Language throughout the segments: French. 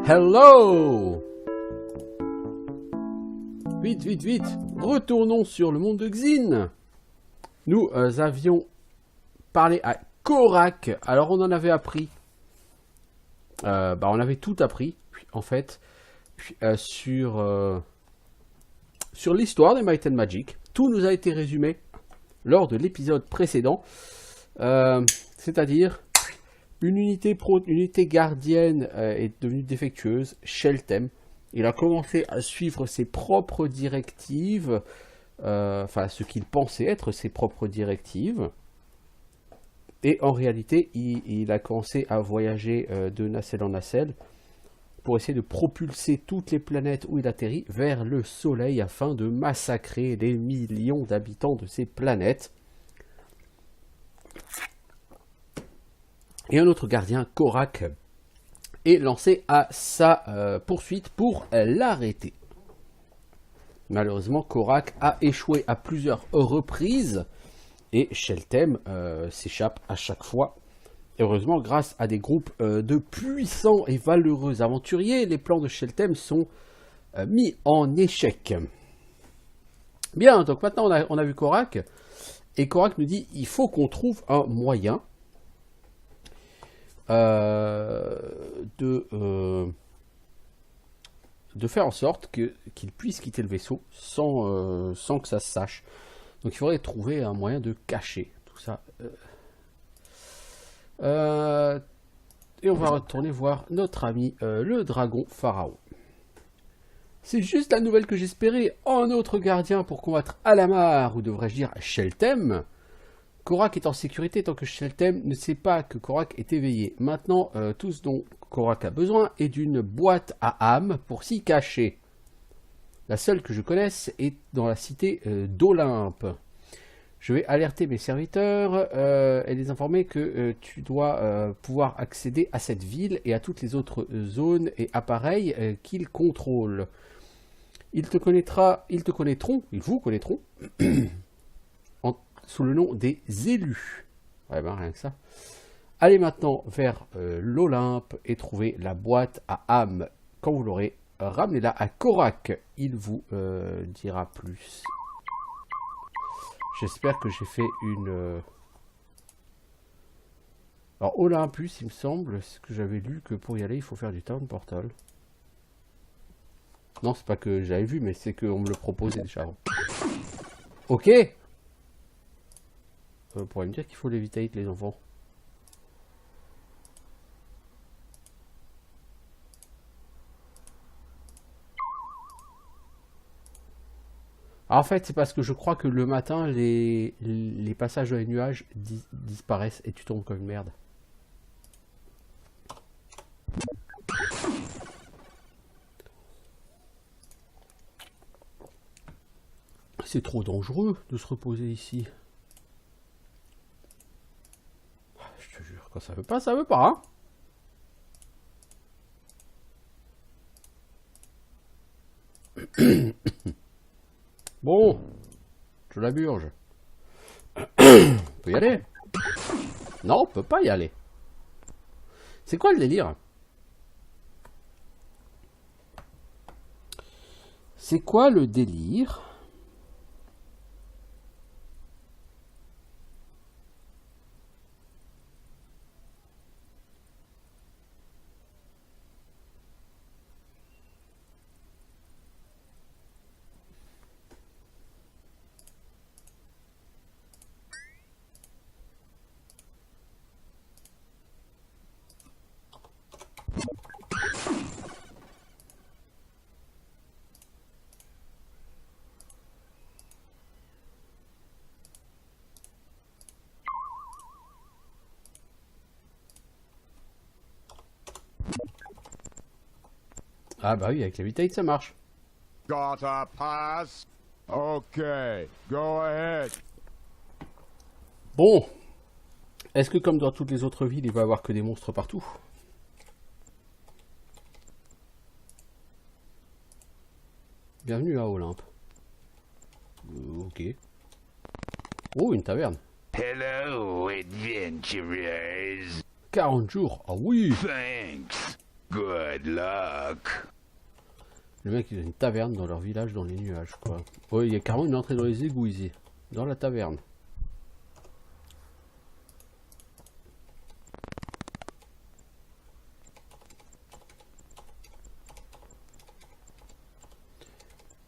Hello! Vite, vite, vite! Retournons sur le monde de Xin. Nous avions parlé à Korak. Alors on en avait appris. On avait tout appris, en fait, sur l'histoire des Might and Magic. Tout nous a été résumé lors de l'épisode précédent. C'est-à-dire... Une unité gardienne est devenue défectueuse, Sheltem. Il a commencé à suivre ses propres directives, ce qu'il pensait être ses propres directives. Et en réalité, il a commencé à voyager de nacelle en nacelle pour essayer de propulser toutes les planètes où il atterrit vers le Soleil afin de massacrer les millions d'habitants de ces planètes. Et un autre gardien, Korak, est lancé à sa poursuite pour l'arrêter. Malheureusement, Korak a échoué à plusieurs reprises et Sheltem s'échappe à chaque fois. Heureusement, grâce à des groupes de puissants et valeureux aventuriers, les plans de Sheltem sont mis en échec. Bien, donc maintenant on a vu Korak, et Korak nous dit il faut qu'on trouve un moyen de faire en sorte qu'il puisse quitter le vaisseau sans que ça se sache. Donc il faudrait trouver un moyen de cacher tout ça. Et on va retourner voir notre ami le dragon pharaon. C'est juste la nouvelle que j'espérais. Un autre gardien pour combattre Alamar, ou devrais-je dire Sheltem. Korak est en sécurité tant que Sheltem ne sait pas que Korak est éveillé. Maintenant, tout ce dont Korak a besoin est d'une boîte à âme pour s'y cacher. La seule que je connaisse est dans la cité d'Olympe. Je vais alerter mes serviteurs et les informer que tu dois pouvoir accéder à cette ville et à toutes les autres zones et appareils qu'ils contrôlent. Ils vous connaîtront. Sous le nom des élus. Ouais, ben rien que ça. Allez maintenant vers l'Olympe et trouvez la boîte à âme. Quand vous l'aurez, ramenez-la à Korak. Il vous dira plus. J'espère que j'ai fait une... Alors Olympus, il me semble, c'est ce que j'avais lu, que pour y aller, il faut faire du Town Portal. Non, c'est pas que j'avais vu, mais c'est qu'on me le proposait déjà avant. Ok. Vous pourriez me dire qu'il faut l'éviter les enfants. En fait, c'est parce que je crois que le matin, les passages dans les nuages disparaissent et tu tombes comme une merde. C'est trop dangereux de se reposer ici. Je te jure, quand ça veut pas, ça veut pas, hein. Bon, je la burge. On peut y aller? Non, on peut pas y aller. C'est quoi le délire? C'est quoi le délire? Ah bah oui, avec la Vitate ça marche. Gotta pass. Okay, go ahead. Bon. Est-ce que comme dans toutes les autres villes, il va y avoir que des monstres partout? Bienvenue à Olympe. Ok. Oh, une taverne. Hello, adventurers. 40 jours. Ah oui. Thanks. Good luck. Le mec, il a une taverne dans leur village, dans les nuages, quoi. Ouais, il y a carrément une entrée dans les égouts ici. Dans la taverne.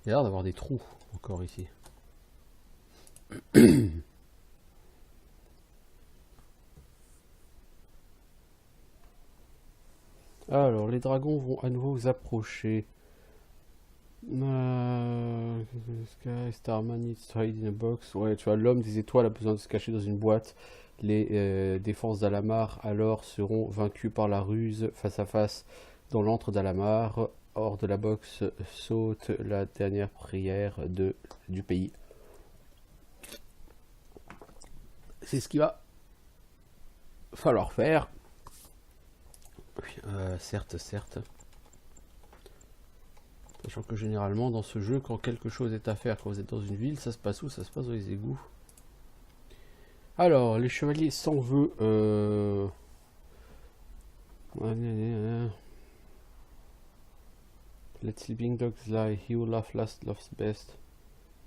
Il y a l'air d'avoir des trous encore ici. Alors, les dragons vont à nouveau vous approcher. Sky, Starman needs to hide in a box. Ouais, tu vois, l'homme des étoiles a besoin de se cacher dans une boîte. Les défenses d'Alamar alors seront vaincues par la ruse face à face dans l'antre d'Alamar. Hors de la box saute la dernière prière du pays. C'est ce qu'il va falloir faire. Certes. Sachant que généralement dans ce jeu, quand quelque chose est à faire, quand vous êtes dans une ville, ça se passe où? Ça se passe dans les égouts. Alors, les chevaliers sans vœux. Let sleeping dogs lie, he who laughs last loves best.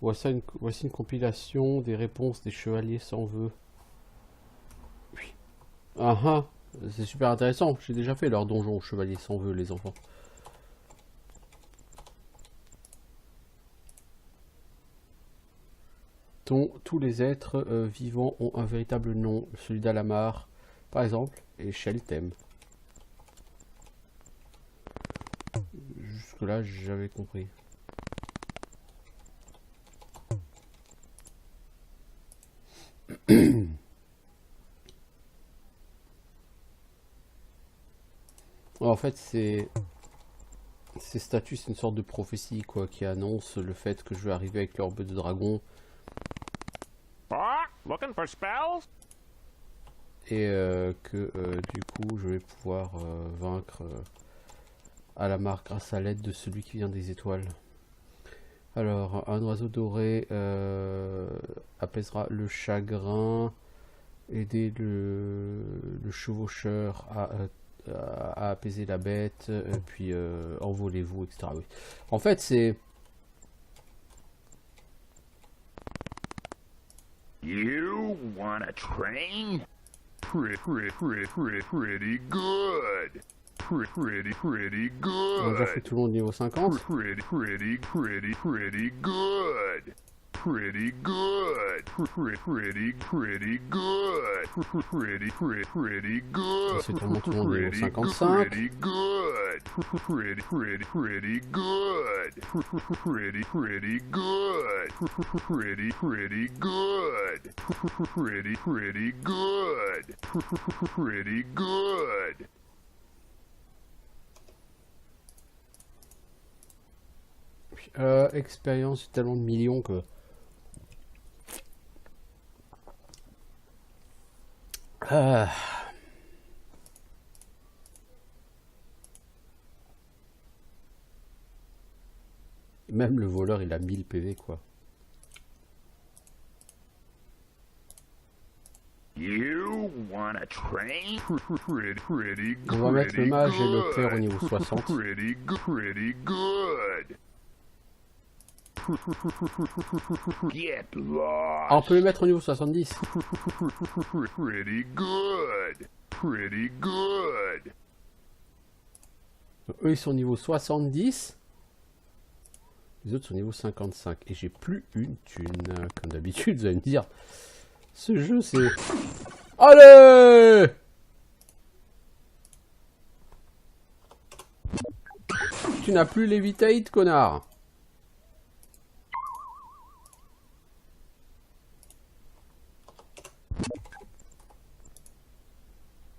Voici une compilation des réponses des chevaliers sans vœux. Oui. Ah ah, c'est super intéressant. J'ai déjà fait leur donjon aux chevaliers sans vœux, les enfants. Tous les êtres vivants ont un véritable nom, celui d'Alamar, par exemple, et Sheltem. Jusque-là, j'avais compris. En fait, ces statues, c'est une sorte de prophétie, quoi, qui annonce le fait que je vais arriver avec l'orbe de dragon. Looking for spells? Et que du coup, je vais pouvoir vaincre Alamar grâce à l'aide de celui qui vient des étoiles. Alors, un oiseau doré apaisera le chagrin, aider le chevaucheur à apaiser la bête, puis envolez-vous, etc. Oui. En fait, c'est... You wanna train? Pretty good. Pretty On a déjà fait tout le monde niveau 50. Pretty good. Pretty good. Pretty good. Pretty good. C'est tout le monde niveau 55. Pretty good. Pretty good. Pretty good. Pretty good. Pretty good. Pretty good. Expérience, tellement de millions que... Ah. Même le voleur, il a 1000 PV, quoi. You wanna train? On va mettre le mage et le clerc au niveau 60. Pretty good. Get lost. Ah, on peut le mettre au niveau 70. Pretty good. Pretty good. Eux, ils sont au niveau 70. Les autres sont au niveau 55. Et j'ai plus une thune. Comme d'habitude, vous allez me dire. Ce jeu, c'est... Allez! Tu n'as plus Levitate, connard.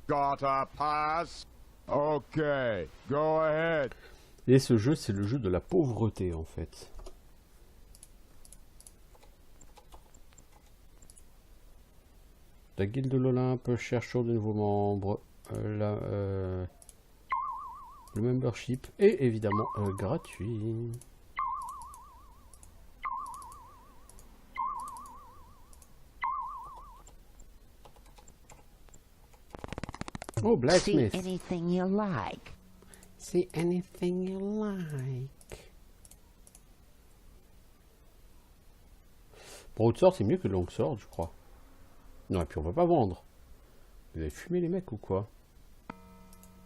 Gotta pass. Okay, go ahead. Et ce jeu, c'est le jeu de la pauvreté, en fait. La guilde de l'Olympe cherche de nouveaux membres. Le membership est évidemment gratuit. Oh, blacksmith. See anything you like. See anything you like. Broadsword, c'est mieux que Longsword, je crois. Non, et puis on va pas vendre. Vous avez fumé les mecs ou quoi?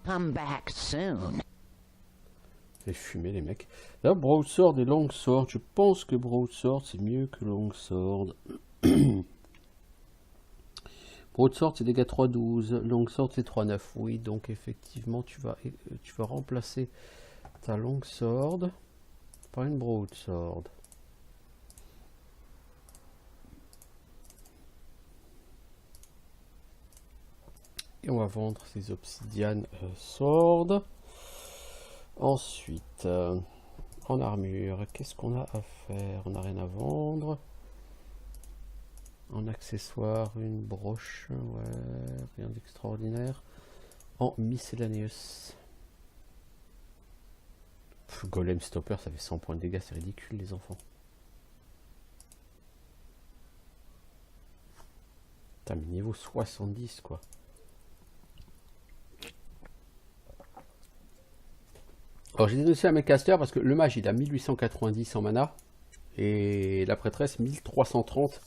Come back soon. Vous avez fumé les mecs. Là, Broadsword et Longsword, je pense que Broadsword c'est mieux que Longsword. Broadsword c'est dégâts 3-12, Longsword c'est 3-9. Oui, donc effectivement tu vas remplacer ta Longsword par une Broadsword. Et on va vendre ces obsidianes sword. Ensuite, en armure, qu'est-ce qu'on a à faire? On n'a rien à vendre. En accessoire, une broche, ouais, rien d'extraordinaire. En miscellaneous. Golem stopper, ça fait 100 points de dégâts, c'est ridicule les enfants. Putain, mais niveau 70 quoi. Alors j'ai dénoncé à mes casters parce que le mage il a 1890 en mana et la prêtresse 1330.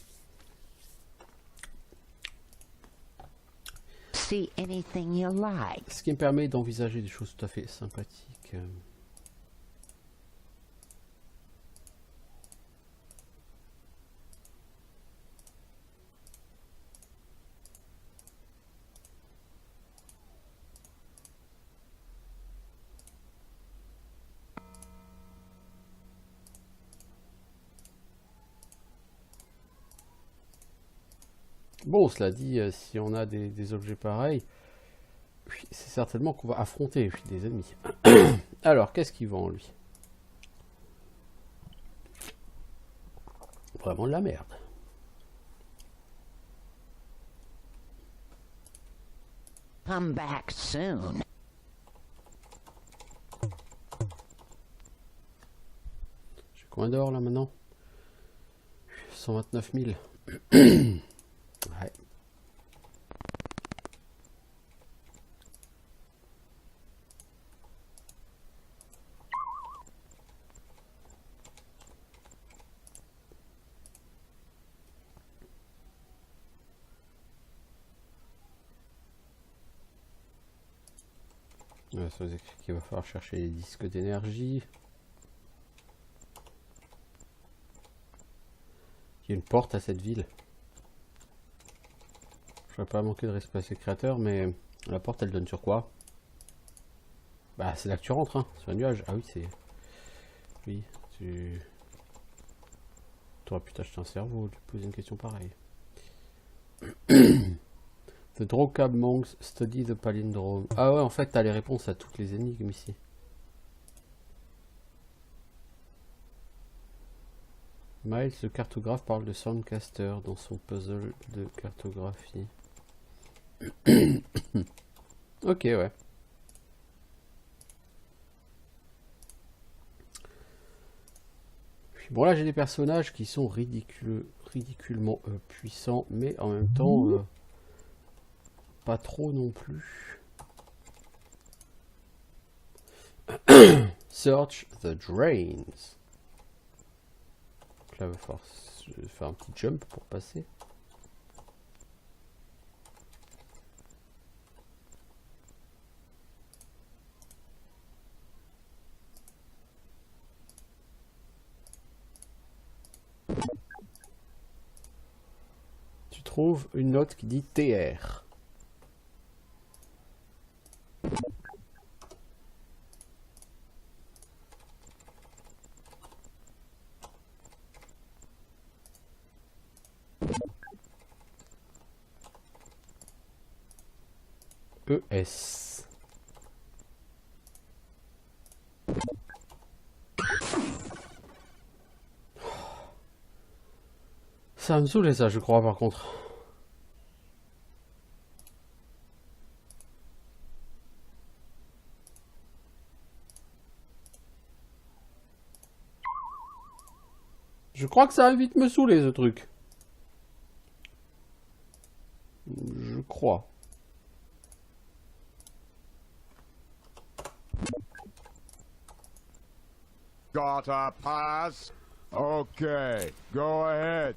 See anything you like. Ce qui me permet d'envisager des choses tout à fait sympathiques. Bon, cela dit, si on a des objets pareils, c'est certainement qu'on va affronter des ennemis. Alors, qu'est-ce qu'il vend, lui? Vraiment de la merde. Come back soon. J'ai combien d'or, là, maintenant? 129 000. Ouais. Ça nous explique qu'il va falloir chercher les disques d'énergie. Il y a une porte à cette ville. Je ne vais pas manquer de respect à ses créateurs, mais la porte elle donne sur quoi? Bah c'est là que tu rentres, hein, sur un nuage. Ah oui, c'est... Oui, tu... T'aurais pu t'acheter un cerveau, tu poser une question pareille. The Drocab Monks study the palindrome. Ah ouais, en fait, t'as les réponses à toutes les énigmes ici. Miles, le cartographe, parle de Soundcaster dans son puzzle de cartographie. Ok, ouais. Bon, là, j'ai des personnages qui sont ridiculement puissants, mais en même temps... pas trop non plus. Search the drains. Donc là, il va falloir faire un petit jump pour passer. Tu trouves une note qui dit TR. ES. Ça me saoule ça, je crois, par contre. Je crois que ça va vite me saouler, ce truc. Je crois. Got a pass? Okay, go ahead.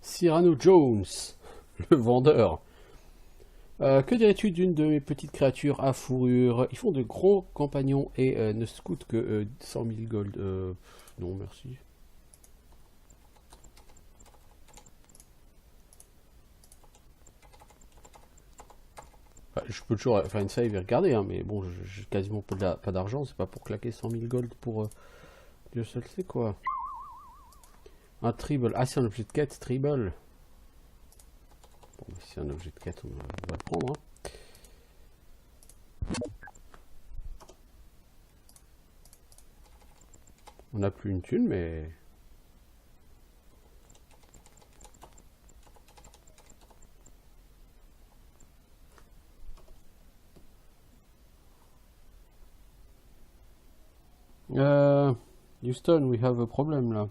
Cyrano Jones, le vendeur. Que dirais-tu d'une de mes petites créatures à fourrure? Ils font de gros compagnons et ne se coûtent que 100 000 gold. Non, merci. Enfin, je peux toujours faire une save et regarder, hein, mais bon, j'ai quasiment pas d'argent, c'est pas pour claquer 100 000 gold pour Dieu seul sait quoi. Un tribble, ah c'est un objet de quête, tribble. Bon, si c'est un objet de quête, on va le prendre. Hein. On n'a plus une thune, mais... Houston, we have a problem là.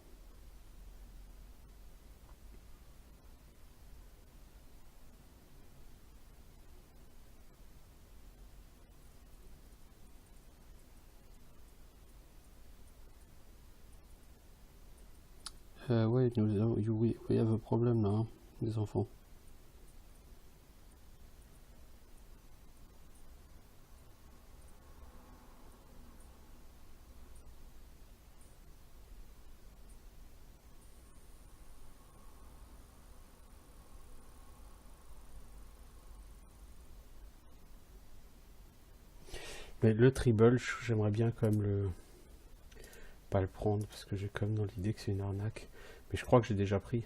Ouais, we have a problem là, hein, les enfants. Mais le tribble, j'aimerais bien quand même le... pas le prendre, parce que j'ai quand même dans l'idée que c'est une arnaque. Mais je crois que j'ai déjà pris.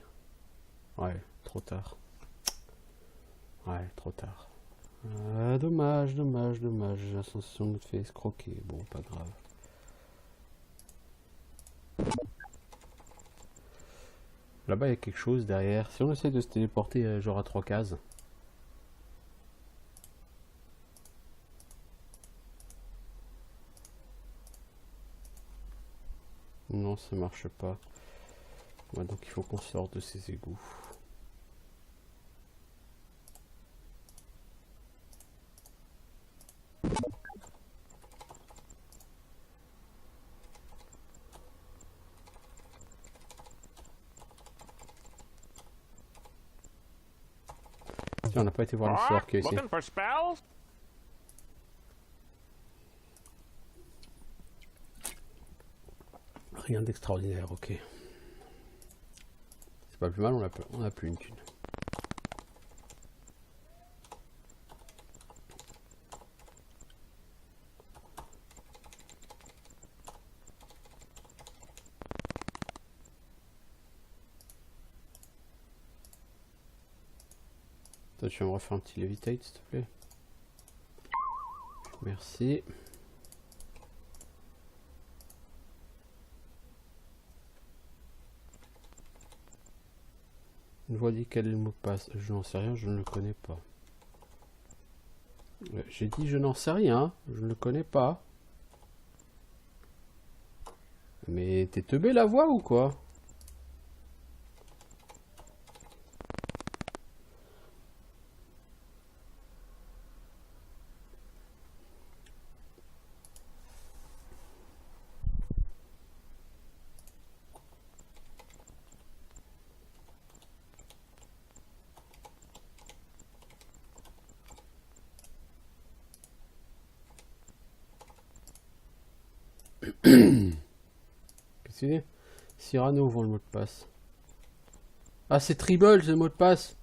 Ouais, trop tard. Ouais, trop tard. Dommage, dommage, dommage. J'ai la sensation de me faire escroquer. Bon, pas grave. Là-bas, il y a quelque chose derrière. Si on essaie de se téléporter genre à 3 cases. Non, ça marche pas. Ouais, donc il faut qu'on sorte de ces égouts. Tiens, on n'a pas été voir le sort qu'il y a ici. Looking for spells? Rien d'extraordinaire, ok. C'est pas plus mal, on a plus une thune. Toi, tu vas me refaire un petit levitate, s'il te plaît. Merci. Une voix dit quel est le mot de passe. Je n'en sais rien, je ne le connais pas. J'ai dit je n'en sais rien, je ne le connais pas. Mais t'es teubé la voix ou quoi? Qu'est-ce qu'il dit? Cyrano ouvre le mot de passe. Ah, c'est Tribble, c'est le mot de passe.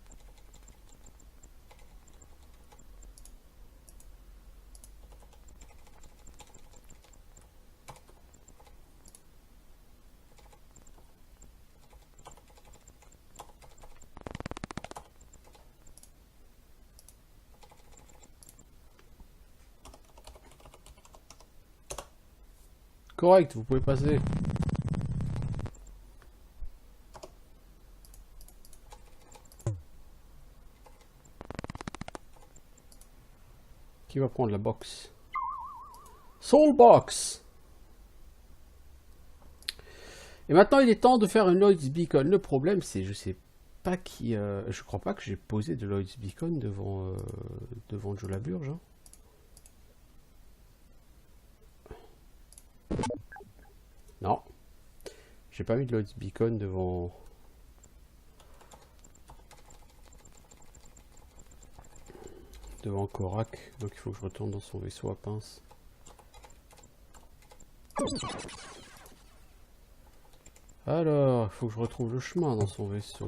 Correct, vous pouvez passer. Qui va prendre la box? Soul Box. Et maintenant, il est temps de faire une Lloyd's Beacon. Le problème, c'est, je sais pas qui... je crois pas que j'ai posé de Lloyd's Beacon devant Joe Laburge. Hein. Non. J'ai pas mis de Lloyd's Beacon devant... Korak. Donc il faut que je retourne dans son vaisseau à pince. Alors, il faut que je retrouve le chemin dans son vaisseau.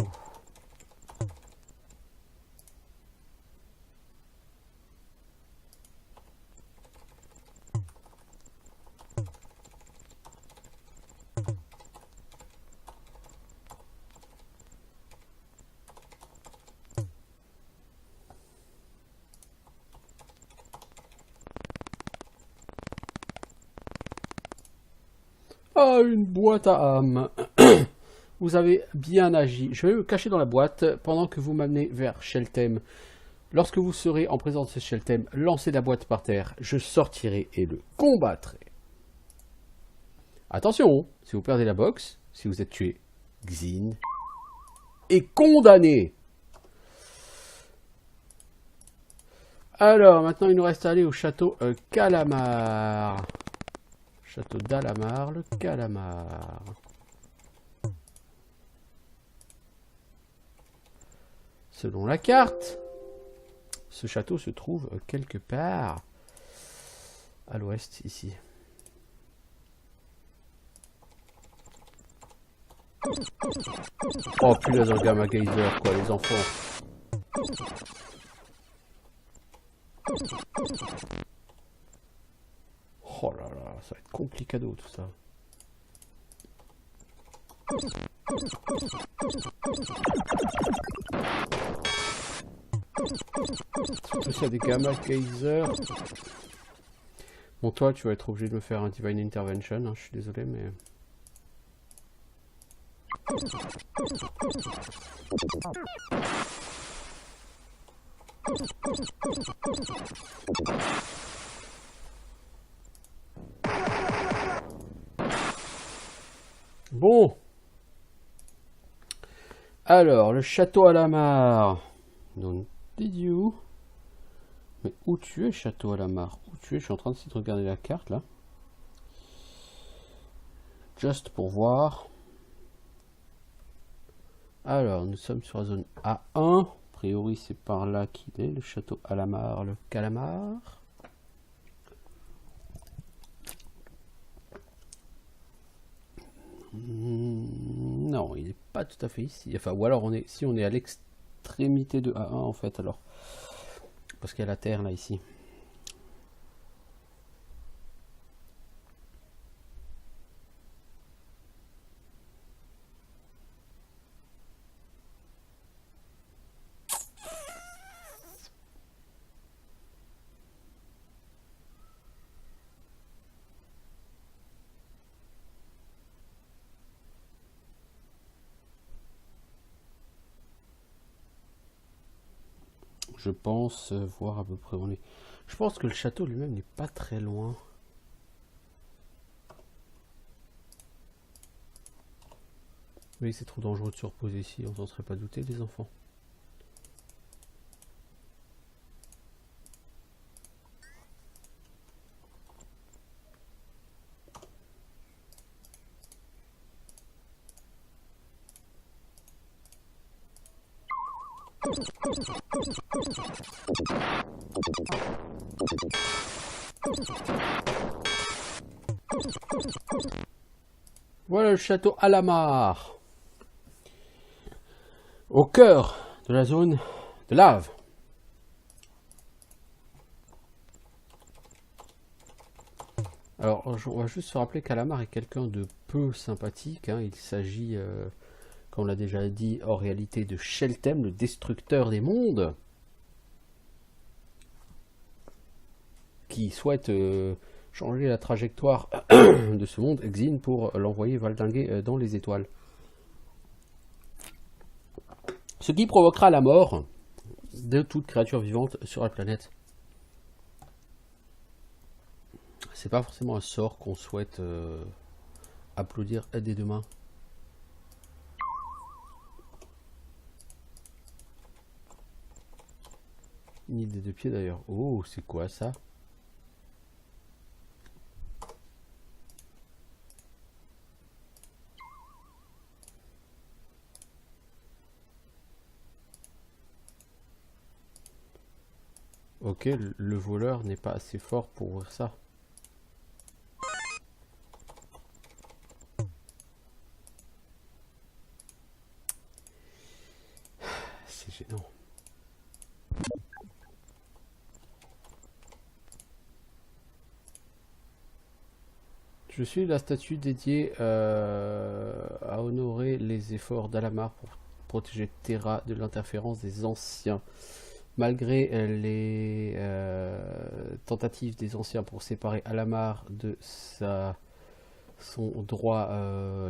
Ah, une boîte à âme. Vous avez bien agi. Je vais me cacher dans la boîte pendant que vous m'amenez vers Sheltem. Lorsque vous serez en présence de Sheltem, lancez la boîte par terre. Je sortirai et le combattrai. Attention, si vous perdez la box, si vous êtes tué, Xin est condamné. Alors, maintenant, il nous reste à aller au château Calamar. Château d'Alamar, le Calamar. Selon la carte, ce château se trouve quelque part à l'ouest, ici. Oh punaise, un Gamma Geyser, quoi, les enfants. Oh là là, ça va être complicado tout ça. Surtout s'il y a des Gamma Geyser. Bon, toi, tu vas être obligé de me faire un Divine Intervention, hein, je suis désolé, mais... Bon. Alors, le château Alamar. Non, did you? Mais où tu es, château Alamar? Où tu es? Je suis en train d'essayer de regarder la carte, là. Juste pour voir. Alors, nous sommes sur la zone A1. A priori, c'est par là qu'il est, le château Alamar, le Calamar. Non, il n'est pas tout à fait ici. Enfin, ou alors, si on est à l'extrémité de A1, en fait, alors. Parce qu'il y a la terre, là, ici. Je pense voir à peu près où on est. Je pense que le château lui-même n'est pas très loin. Oui, c'est trop dangereux de se reposer ici, on s'en serait pas douté, les enfants. Voilà le château Alamar. Au cœur de la zone de lave. Alors, on va juste se rappeler qu'Alamar est quelqu'un de peu sympathique. Hein. Il s'agit, comme on l'a déjà dit, en réalité de Sheltem, le destructeur des mondes, qui souhaite changer la trajectoire de ce monde, Xin, pour l'envoyer valdinguer dans les étoiles. Ce qui provoquera la mort de toute créature vivante sur la planète. c'est pas forcément un sort qu'on souhaite applaudir dès demain. Ni des deux pieds d'ailleurs. Oh, c'est quoi ça? Ok, le voleur n'est pas assez fort pour ouvrir ça. C'est gênant. Je suis la statue dédiée à honorer les efforts d'Alamar pour protéger Terra de l'interférence des anciens. Malgré les tentatives des anciens pour séparer Alamar de son droit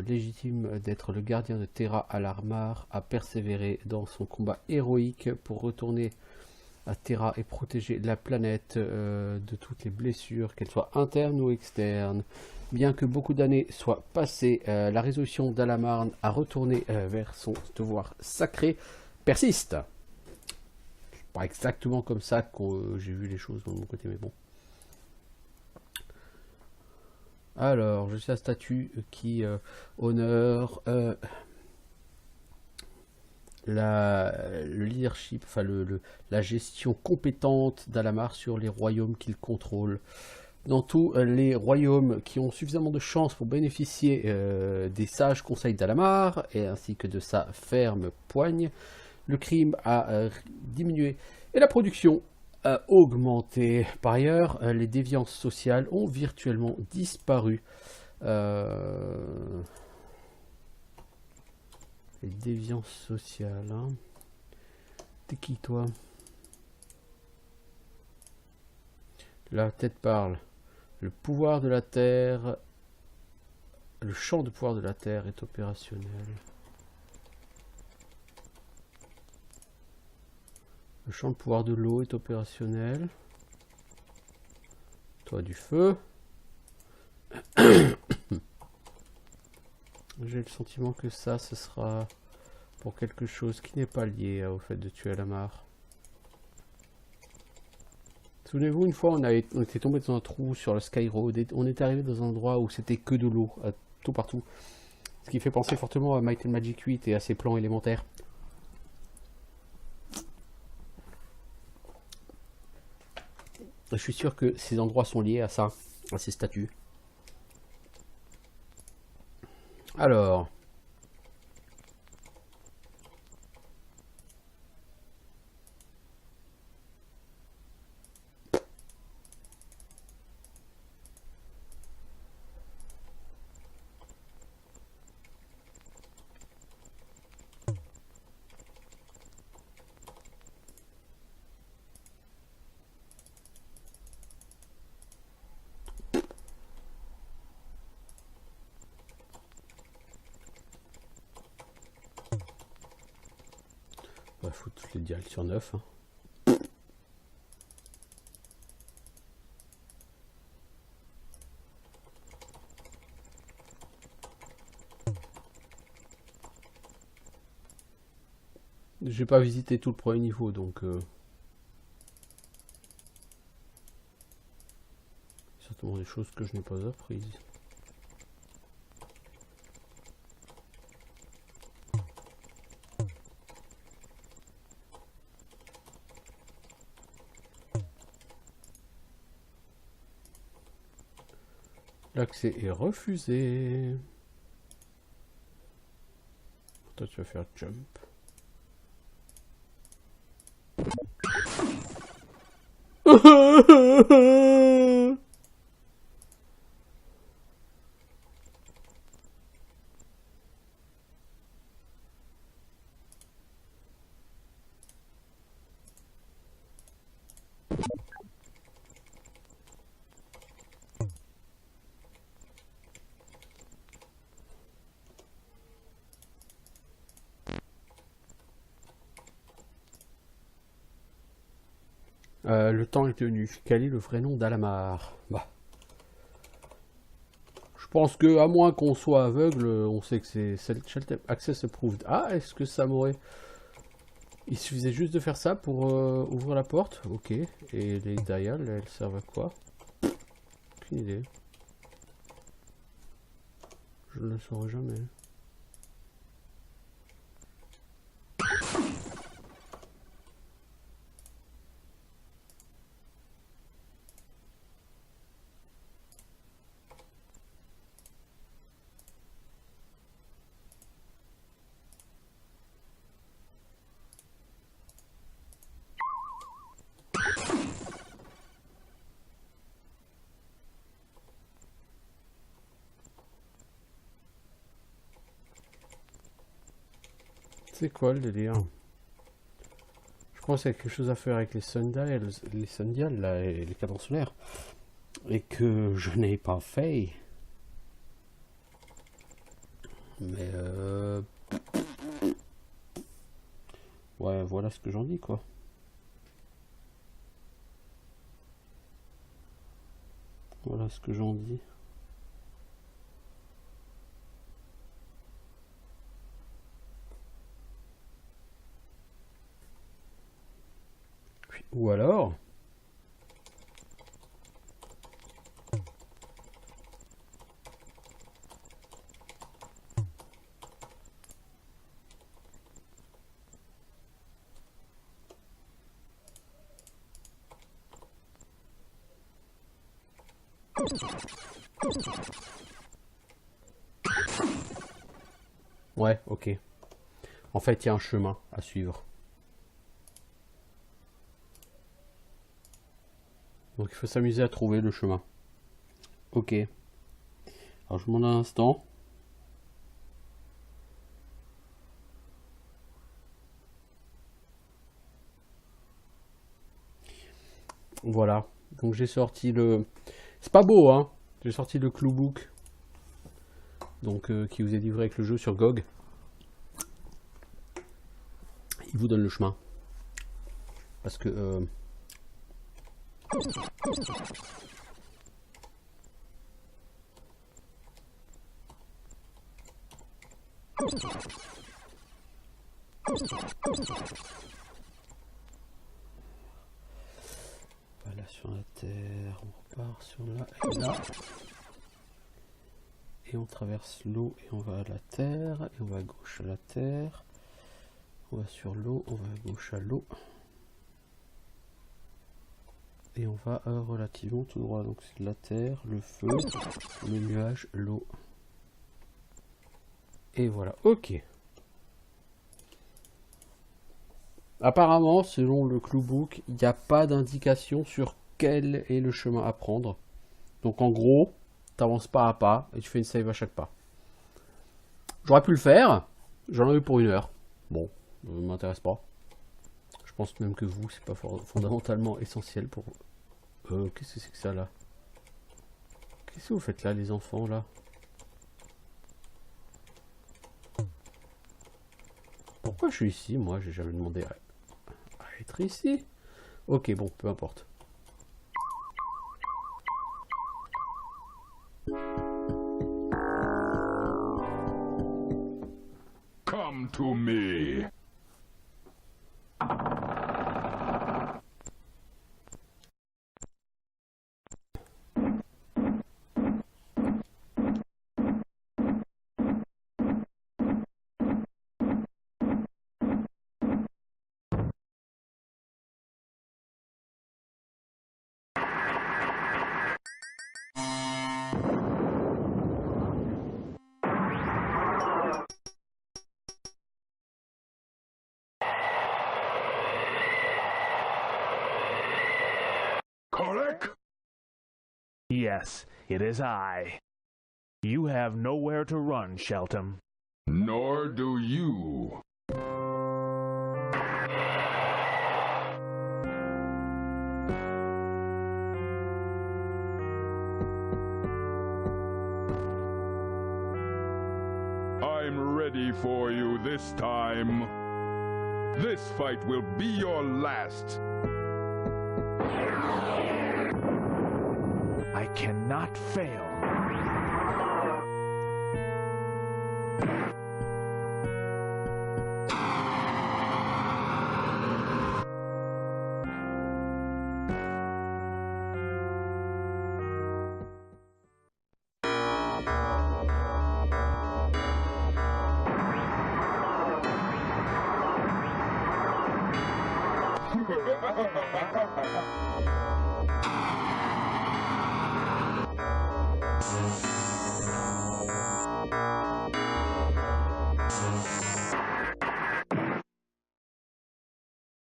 légitime d'être le gardien de Terra, Alamar a persévéré dans son combat héroïque pour retourner à Terra et protéger la planète de toutes les blessures, qu'elles soient internes ou externes. Bien que beaucoup d'années soient passées, la résolution d'Alamar à retourner vers son devoir sacré persiste. Pas exactement comme ça que j'ai vu les choses de mon côté, mais bon. Alors, je suis la statue qui honore le leadership, enfin la gestion compétente d'Alamar sur les royaumes qu'il contrôle. Dans tous les royaumes qui ont suffisamment de chance pour bénéficier des sages conseils d'Alamar, et ainsi que de sa ferme poigne, le crime a diminué et la production a augmenté. Par ailleurs, les déviances sociales ont virtuellement disparu. Les déviances sociales, hein. T'es qui toi? La tête parle. Le pouvoir de la Terre, le champ de pouvoir de la Terre est opérationnel. Le champ de pouvoir de l'eau est opérationnel. Toi du feu. J'ai le sentiment que ça, ce sera pour quelque chose qui n'est pas lié au fait de tuer Alamar. Souvenez-vous, une fois, on était tombé dans un trou sur le Skyroad et on est arrivé dans un endroit où c'était que de l'eau, tout partout. Ce qui fait penser fortement à Might and Magic 8 et à ses plans élémentaires. Je suis sûr que ces endroits sont liés à ça, à ces statues. Alors. On va foutre toutes les directions 9. Hein. J'ai pas visité tout le premier niveau, donc certainement des choses que je n'ai pas apprises. L'accès est refusé. Toi, tu vas faire jump. Le temps est tenu. Quel est le vrai nom d'Alamar? Bah. pense que, à moins qu'on soit aveugle, on sait que c'est Shelter Access Approved. Ah, est-ce que ça m'aurait... Il suffisait juste de faire ça pour ouvrir la porte? Ok. Et les dials, elles servent à quoi? Aucune idée. Je ne le saurai jamais. C'est quoi le délire? Je pense qu'il y a quelque chose à faire avec les sundials là, et les cadences solaires. Et que je n'ai pas fait. Mais ouais, voilà ce que j'en dis quoi. Voilà ce que j'en dis. Ou alors... Ouais, ok. En fait, il y a un chemin à suivre. Donc il faut s'amuser à trouver le chemin. Ok. Alors je demande un instant. Voilà. Donc j'ai sorti le... C'est pas beau, hein. J'ai sorti le Cluebook. Donc qui vous est livré avec le jeu sur GOG. Il vous donne le chemin. Parce que... Voilà sur la terre, on repart sur là et là. Et on traverse l'eau et on va à la terre. Et on va à gauche à la terre. On va sur l'eau, on va à gauche à l'eau. Et on va relativement tout droit. Donc c'est la terre, le feu, le nuage, l'eau. Et voilà, ok. Apparemment, selon le Cluebook, il n'y a pas d'indication sur quel est le chemin à prendre. Donc en gros, t'avances pas à pas et tu fais une save à chaque pas. J'aurais pu le faire, j'en ai eu pour 1 heure. Bon, ça m'intéresse pas. Je pense même que vous, c'est pas fondamentalement essentiel pour... qu'est-ce que c'est que ça là? Qu'est-ce que vous faites là les enfants là? Pourquoi je suis ici? Moi j'ai jamais demandé à être ici. Ok, bon, peu importe. Come to me. Correct? Yes, it is I. You have nowhere to run, Shelton. Nor do you. I'm ready for you this time. This fight will be your last. I cannot fail.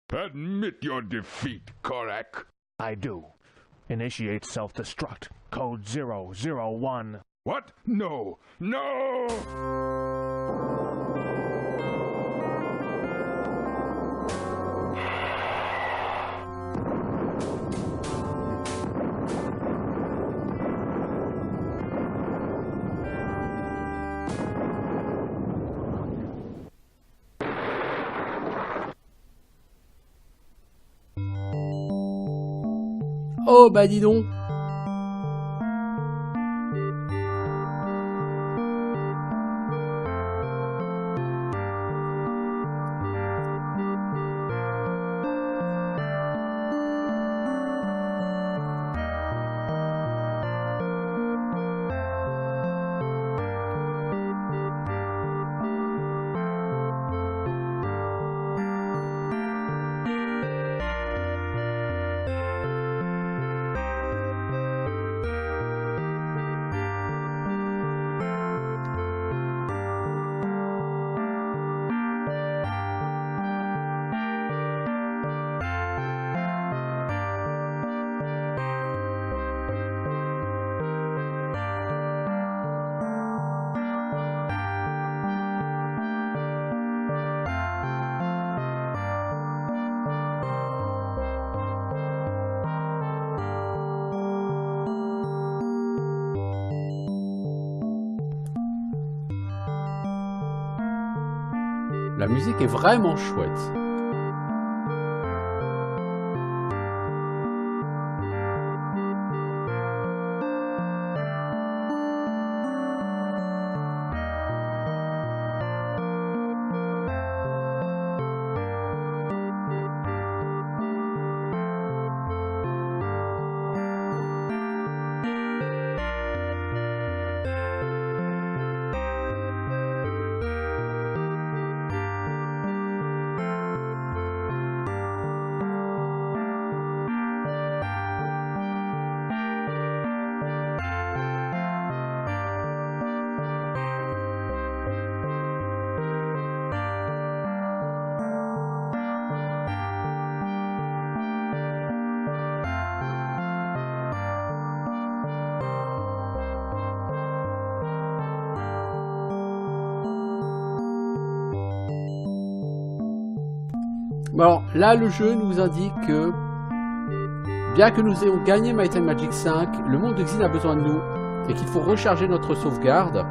Admit your defeat, Korak. I do. Initiate self-destruct. Code 001. What? No! No! Oh bah dis donc. La musique est vraiment chouette. Bon, là le jeu nous indique que, bien que nous ayons gagné Might and Magic 5, le monde de Xin a besoin de nous et qu'il faut recharger notre sauvegarde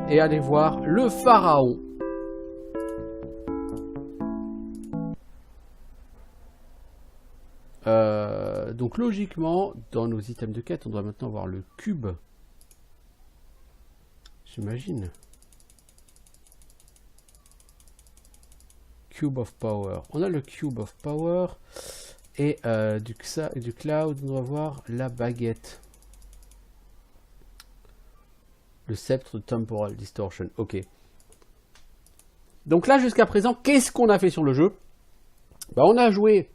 et aller voir le pharaon. Donc logiquement, dans nos items de quête, on doit maintenant avoir le cube. J'imagine. Cube of Power. On a le Cube of Power. Et du Cloud, on doit voir la baguette. Le sceptre de Temporal Distortion. Ok. Donc là, jusqu'à présent, qu'est-ce qu'on a fait sur le jeu? Bah, on a joué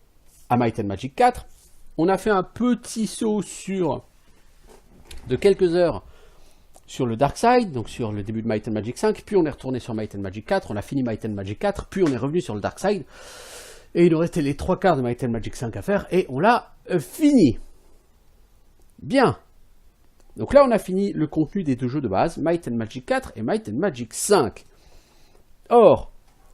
à Might and Magic 4. On a fait un petit saut de quelques heures sur le Dark Side, donc sur le début de Might and Magic 5, puis on est retourné sur Might and Magic 4, on a fini Might and Magic 4, puis on est revenu sur le Dark Side, et il nous restait les 3/4 de Might and Magic 5 à faire, et on l'a fini. Bien. Donc là, on a fini le contenu des deux jeux de base, Might and Magic 4 et Might and Magic 5. Or,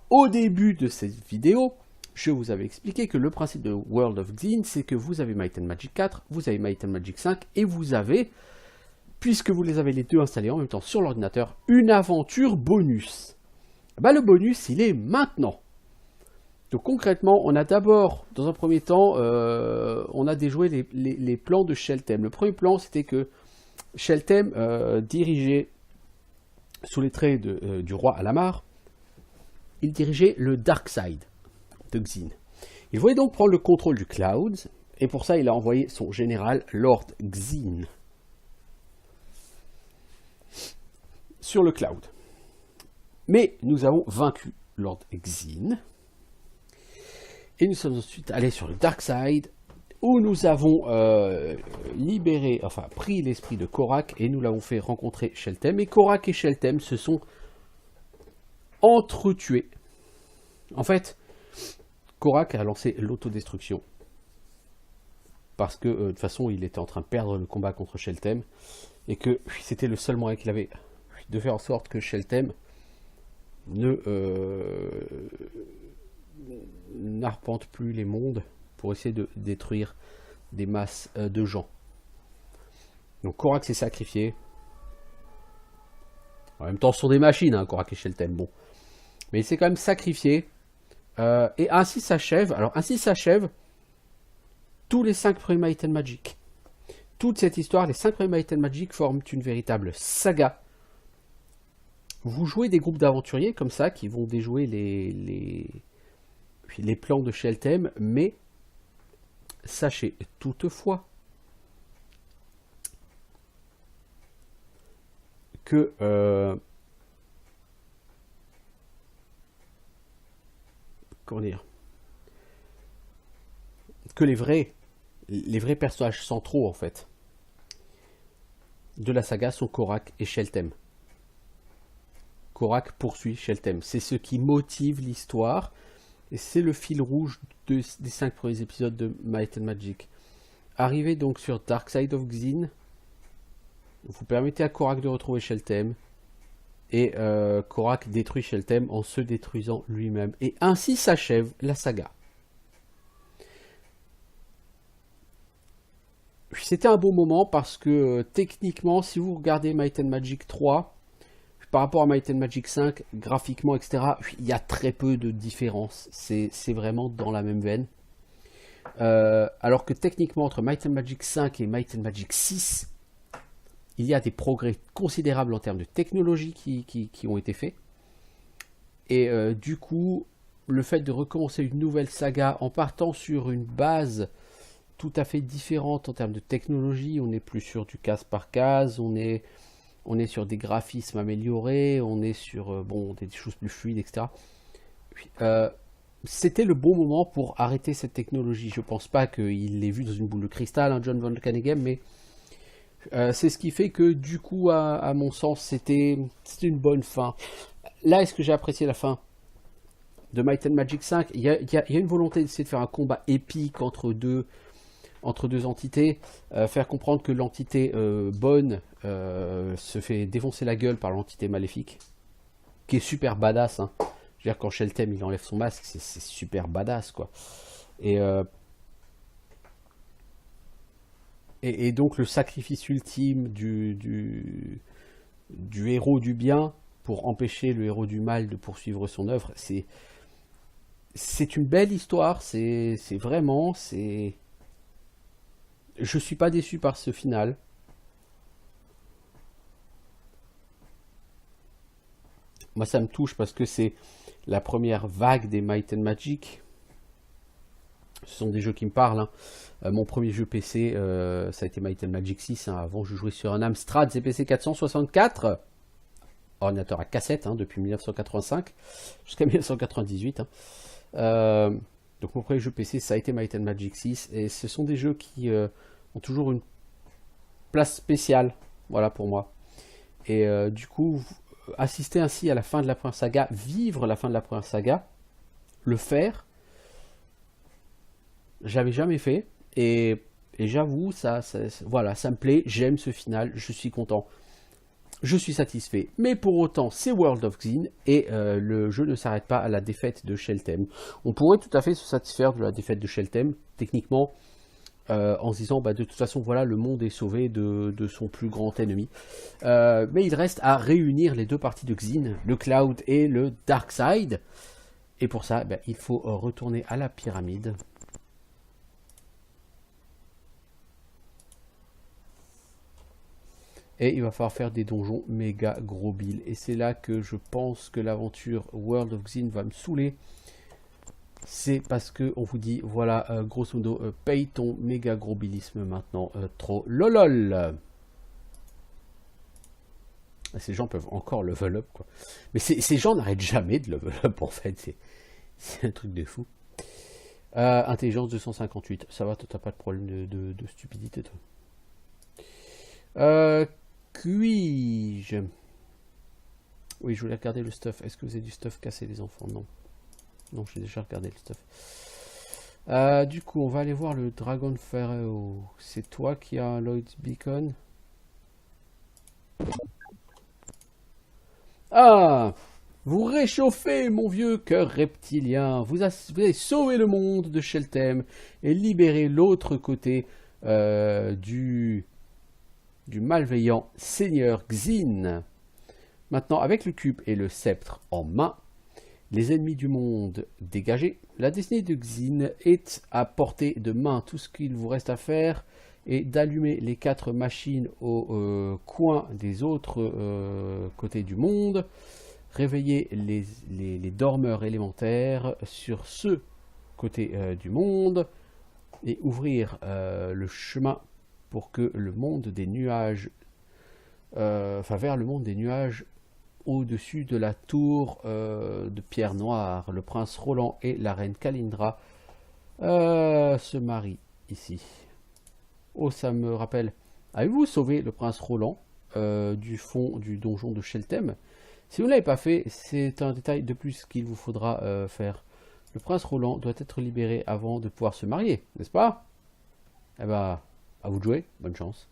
au début de cette vidéo, je vous avais expliqué que le principe de World of Xin, c'est que vous avez Might and Magic 4, vous avez Might and Magic 5, et vous avez, puisque vous les avez les deux installés en même temps sur l'ordinateur, une aventure bonus. Bah, le bonus, il est maintenant. Donc concrètement, on a d'abord, dans un premier temps, on a déjoué les plans de Sheltem. Le premier plan, c'était que Sheltem dirigeait, sous les traits du roi Alamar, il dirigeait le Dark Side de Xin. Il voulait donc prendre le contrôle du Cloud, et pour ça, il a envoyé son général Lord Xin sur le Cloud. Mais nous avons vaincu Lord Xin. Et nous sommes ensuite allés sur le Dark Side, où nous avons libéré, enfin pris l'esprit de Korak, et nous l'avons fait rencontrer Sheltem. Et Korak et Sheltem se sont entretués. En fait, Korak a lancé l'autodestruction. Parce que de toute façon, il était en train de perdre le combat contre Sheltem. Et que c'était le seul moyen qu'il avait de faire en sorte que Sheltem n'arpente plus les mondes pour essayer de détruire des masses de gens. Donc Korak s'est sacrifié. En même temps, ce sont des machines, hein, Korak et Sheltem, bon. Mais il s'est quand même sacrifié. Et ainsi s'achève. Alors ainsi s'achève tous les 5 premiers Might and Magic. Toute cette histoire, les 5 premiers Might and Magic forment une véritable saga. Vous jouez des groupes d'aventuriers comme ça qui vont déjouer les plans de Sheltem, mais sachez toutefois que comment dire, que les vrais personnages centraux en fait de la saga sont Korak et Sheltem. Korak poursuit Sheltem. C'est ce qui motive l'histoire. Et c'est le fil rouge des 5 premiers épisodes de Might and Magic. Arrivé donc sur Dark Side of Xin, vous permettez à Korak de retrouver Sheltem. Et Korak détruit Sheltem en se détruisant lui-même. Et ainsi s'achève la saga. C'était un bon moment parce que techniquement, si vous regardez Might and Magic 3, par rapport à Might and Magic 5, graphiquement, etc., il y a très peu de différence. C'est vraiment dans la même veine. Alors que techniquement, entre Might and Magic 5 et Might and Magic 6, il y a des progrès considérables en termes de technologie qui ont été faits. Et du coup, le fait de recommencer une nouvelle saga en partant sur une base tout à fait différente en termes de technologie, on n'est plus sur du case par case, on est sur des graphismes améliorés, on est sur des choses plus fluides, etc. C'était le bon moment pour arrêter cette technologie. Je pense pas qu'il l'ait vu dans une boule de cristal, hein, John Von Caneghem, mais c'est ce qui fait que du coup, à mon sens, c'était une bonne fin. Là, est-ce que j'ai apprécié la fin de Might and Magic 5 ? Il y a une volonté d'essayer de faire un combat épique entre deux entités, faire comprendre que l'entité bonne se fait défoncer la gueule par l'entité maléfique, qui est super badass, hein. Je veux dire, quand Sheltem il enlève son masque, c'est super badass, quoi. Et donc le sacrifice ultime du héros du bien pour empêcher le héros du mal de poursuivre son œuvre, c'est une belle histoire, c'est vraiment, je suis pas déçu par ce final. Moi, ça me touche parce que c'est la première vague des Might and Magic. Ce sont des jeux qui me parlent, hein. Mon premier jeu PC, ça a été Might and Magic 6. Hein. Avant, je jouais sur un Amstrad CPC 464. Ordinateur à cassette, hein, depuis 1985 jusqu'à 1998. Hein. Donc mon premier jeu PC, ça a été Might and Magic 6. Et ce sont des jeux qui ont toujours une place spéciale, voilà, pour moi. Et du coup, assister ainsi à la fin de la première saga, vivre la fin de la première saga, le faire, j'avais jamais fait. Et j'avoue, voilà, ça me plaît, j'aime ce final, je suis content. Je suis satisfait. Mais pour autant, c'est World of Xin et le jeu ne s'arrête pas à la défaite de Sheltem. On pourrait tout à fait se satisfaire de la défaite de Sheltem, techniquement, en se disant, de toute façon, voilà, le monde est sauvé de son plus grand ennemi. Mais il reste à réunir les deux parties de Xin, le Cloud et le Dark Side. Et pour ça, il faut retourner à la pyramide. Et il va falloir faire des donjons méga gros bill. Et c'est là que je pense que l'aventure World of Xin va me saouler. C'est parce que on vous dit, voilà, grosso modo, paye ton méga gros billisme maintenant. Trop lolol. Ces gens peuvent encore level up, quoi. Mais ces gens n'arrêtent jamais de level up, en fait. C'est un truc de fou. Intelligence 258. Ça va, toi, t'as pas de problème de stupidité, toi. Puis-je... Oui, je voulais regarder le stuff. Est-ce que vous avez du stuff cassé, les enfants? Non. Non, j'ai déjà regardé le stuff. Du coup, on va aller voir le Dragon Pharaoh. C'est toi qui as un Lloyd's Beacon? Ah! Vous réchauffez, mon vieux cœur reptilien. Vous avez sauvé le monde de Sheltem et libéré l'autre côté du malveillant Seigneur Xin. Maintenant, avec le cube et le sceptre en main, les ennemis du monde dégagés, la destinée de Xin est à portée de main. Tout ce qu'il vous reste à faire est d'allumer les 4 machines au coin des autres côtés du monde, réveiller les dormeurs élémentaires sur ce côté du monde et ouvrir le chemin pour que le monde des nuages, vers le monde des nuages, au-dessus de la tour de pierre noire, le prince Roland et la reine Kalindra se marient ici. Oh, ça me rappelle. Avez-vous sauvé le prince Roland du fond du donjon de Sheltem? Si vous ne l'avez pas fait, c'est un détail de plus qu'il vous faudra faire. Le prince Roland doit être libéré avant de pouvoir se marier, n'est-ce pas? Eh ben, à vous de jouer, bonne chance.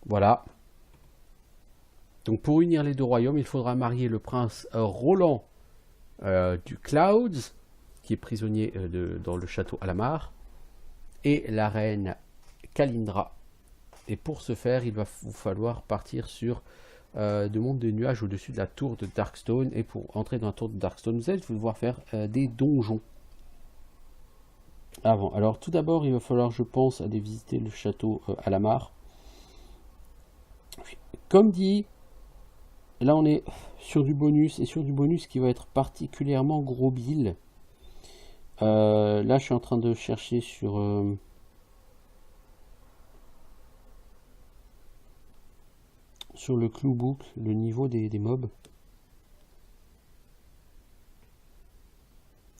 Voilà. Donc pour unir les deux royaumes, il faudra marier le prince Roland du Clouds, qui est prisonnier dans le château Alamar, et la reine Kalindra. Et pour ce faire, il va vous falloir partir sur le monde des nuages au-dessus de la tour de Darkstone. Et pour entrer dans la tour de Darkstone, vous allez devoir faire des donjons. Avant. Alors tout d'abord, il va falloir, je pense, aller visiter le château Alamar. Comme dit, là on est sur du bonus, et sur du bonus qui va être particulièrement gros bill. Là je suis en train de chercher sur le clue book, le niveau des mobs.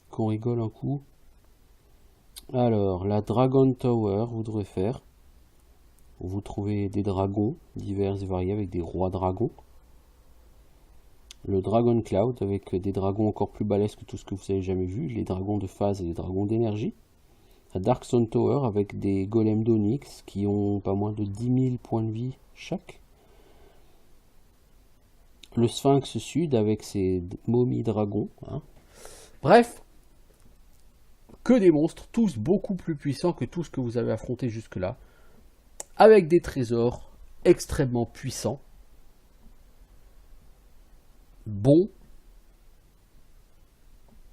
Qu'on rigole un coup. Alors, la Dragon Tower, vous devrez faire. Vous trouvez des dragons divers et variés avec des rois dragons. Le Dragon Cloud avec des dragons encore plus balèzes que tout ce que vous avez jamais vu. Les dragons de phase et les dragons d'énergie. La Darkstone Tower avec des golems d'onyx qui ont pas moins de 10 000 points de vie chaque. Le Sphinx Sud avec ses momies dragons. Hein. Bref, que des monstres, tous beaucoup plus puissants que tout ce que vous avez affronté jusque-là, avec des trésors extrêmement puissants. Bon,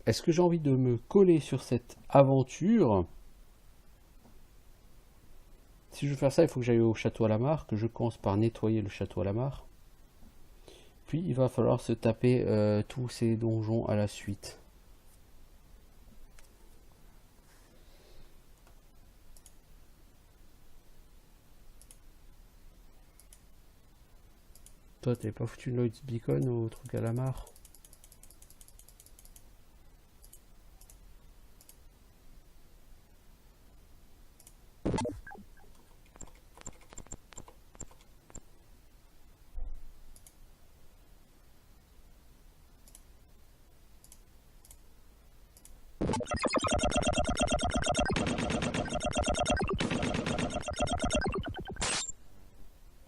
est-ce que j'ai envie de me coller sur cette aventure? Si je veux faire ça, il faut que j'aille au château Alamar, que je commence par nettoyer le château Alamar. Puis il va falloir se taper tous ces donjons à la suite. Toi, t'avais pas foutu une Lloyd's Beacon au truc Alamar?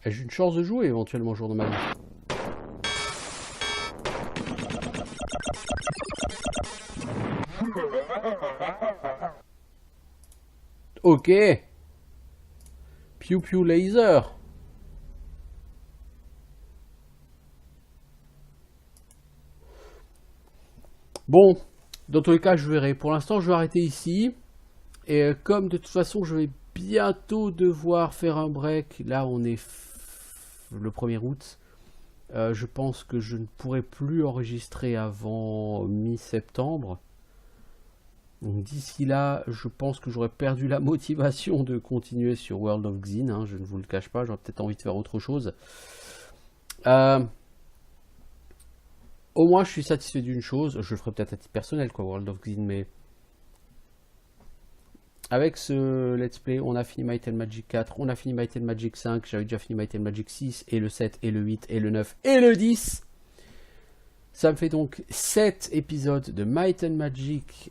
J'ai une chance de jouer éventuellement jour de ma vie. Ok. Pew pew laser. Bon, dans tous les cas, je verrai. Pour l'instant, je vais arrêter ici. Et comme de toute façon, je vais bientôt devoir faire un break. Là, on est le 1er août. Je pense que je ne pourrai plus enregistrer avant mi-septembre. Donc d'ici là, je pense que j'aurais perdu la motivation de continuer sur World of Xin, hein, je ne vous le cache pas, j'aurais peut-être envie de faire autre chose. au moins je suis satisfait d'une chose, je le ferai peut-être à titre personnel, quoi, World of Xin, mais avec ce let's play, on a fini Might and Magic 4, on a fini Might and Magic 5, j'avais déjà fini Might and Magic 6, et le 7, et le 8, et le 9, et le 10. Ça me fait donc 7 épisodes de Might and Magic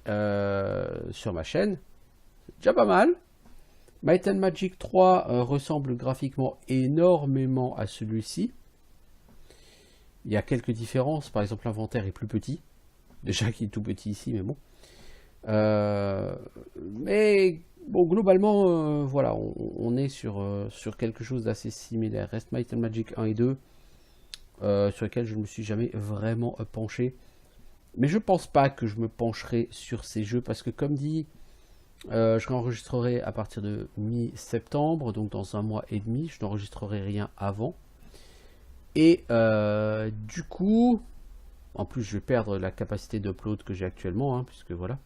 sur ma chaîne. C'est déjà pas mal. Might and Magic 3 ressemble graphiquement énormément à celui-ci. Il y a quelques différences, par exemple l'inventaire est plus petit. Déjà qu'il est tout petit ici, mais bon. Mais bon, globalement, voilà, on est sur quelque chose d'assez similaire. Reste Might and Magic 1 et 2, sur lesquels je ne me suis jamais vraiment penché. Mais je pense pas que je me pencherai sur ces jeux, parce que comme dit, je réenregistrerai à partir de mi-septembre, donc dans un mois et demi, je n'enregistrerai rien avant. Et du coup, en plus je vais perdre la capacité d'upload que j'ai actuellement, hein, puisque voilà.